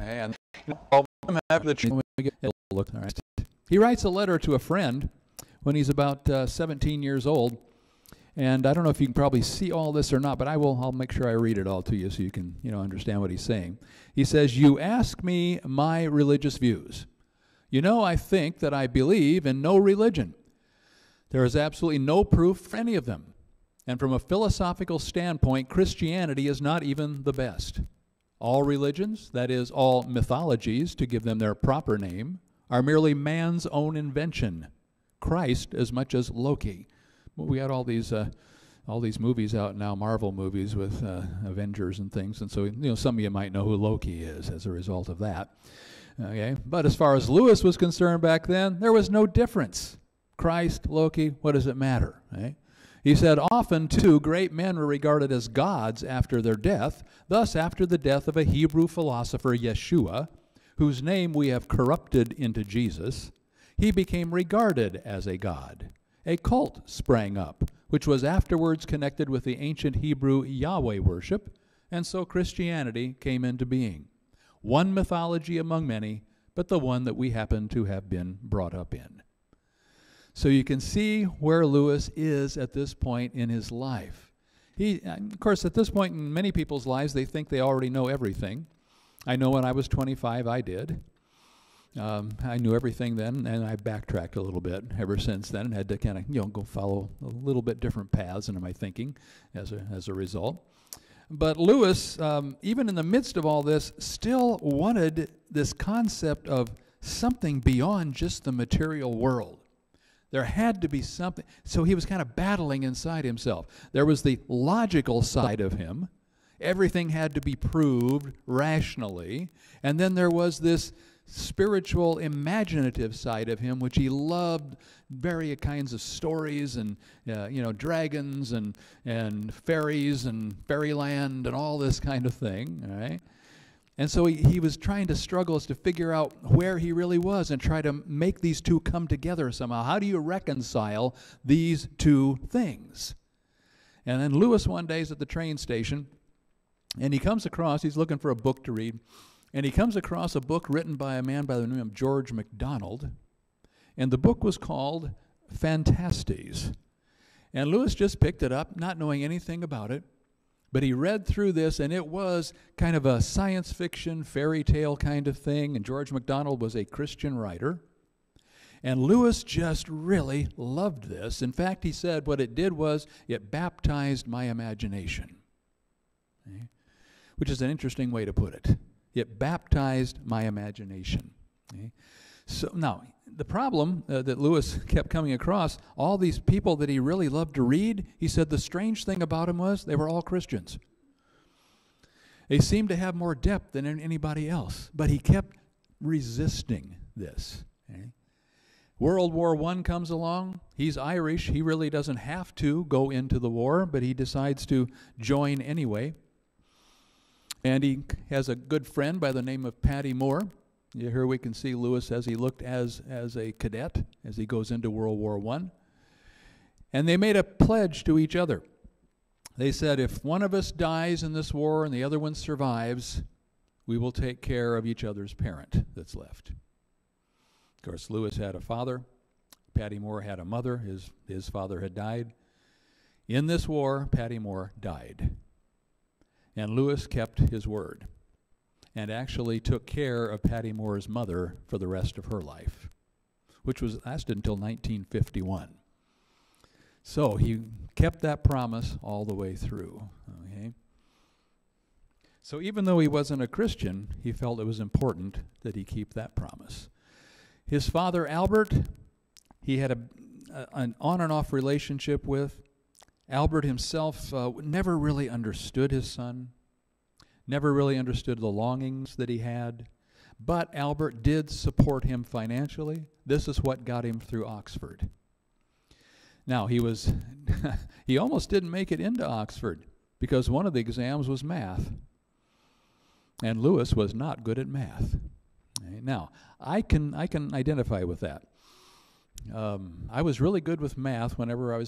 And after the look, all right. He writes a letter to a friend when he's about 17 years old. And I don't know if you can probably see all this or not, but I'll make sure I read it all to you so you can, understand what he's saying. He says, "You ask me my religious views. You know, I think that I believe in no religion. There is absolutely no proof for any of them. And from a philosophical standpoint, Christianity is not even the best. All religions, that is, all mythologies, to give them their proper name, are merely man's own invention. Christ as much as Loki." Well, we got all these movies out now, Marvel movies with Avengers and things, and so some of you might know who Loki is as a result of that. Okay, but as far as Lewis was concerned back then, there was no difference. Christ, Loki, what does it matter? Right? He said, "Often, too, great men were regarded as gods after their death. Thus, after the death of a Hebrew philosopher, Yeshua, whose name we have corrupted into Jesus, he became regarded as a god. A cult sprang up, which was afterwards connected with the ancient Hebrew Yahweh worship, and so Christianity came into being. One mythology among many, but the one that we happen to have been brought up in." So you can see where Lewis is at this point in his life. Of course, at this point in many people's lives, they think they already know everything. I know when I was 25, I did. I knew everything then, and I backtracked a little bit ever since then, and had to kind of go follow a little bit different paths in my thinking as a result. But Lewis, even in the midst of all this, still wanted this concept of something beyond just the material world. There had to be something. So he was kind of battling inside himself. There was the logical side of him. Everything had to be proved rationally. And then there was this spiritual, imaginative side of him, which he loved various kinds of stories and, dragons and fairies and fairyland and all this kind of thing, all right? And so he was trying to struggle as to figure out where he really was and try to make these two come together somehow. How do you reconcile these two things? And then Lewis one day is at the train station, and he's looking for a book to read, and he comes across a book written by a man by the name of George MacDonald, and the book was called Phantastes. And Lewis just picked it up, not knowing anything about it, but he read through this, and it was kind of a science fiction, fairy tale kind of thing, and George MacDonald was a Christian writer. And Lewis just really loved this. In fact, he said what it did was it baptized my imagination, okay? Which is an interesting way to put it. It baptized my imagination. Okay? So now, the problem that Lewis kept coming across, all these people that he really loved to read, he said the strange thing about them was they were all Christians. They seemed to have more depth than anybody else, but he kept resisting this. Okay? World War I comes along. He's Irish. He really doesn't have to go into the war, but he decides to join anyway. And he has a good friend by the name of Paddy Moore. Here we can see Lewis as he looked as a cadet as he goes into World War I. And they made a pledge to each other. They said, if one of us dies in this war and the other one survives, we will take care of each other's parent that's left. Of course, Lewis had a father. Paddy Moore had a mother. His father had died. In this war, Paddy Moore died. And Lewis kept his word and actually took care of Paddy Moore's mother for the rest of her life, which lasted until 1951. So he kept that promise all the way through. Okay? So even though he wasn't a Christian, he felt it was important that he keep that promise. His father, Albert, he had an on and off relationship with. Albert himself never really understood his son, never really understood the longings that he had, but Albert did support him financially. This is what got him through Oxford. Now, he almost didn't make it into Oxford because one of the exams was math, and Lewis was not good at math. Okay, now, I can identify with that. I was really good with math whenever I was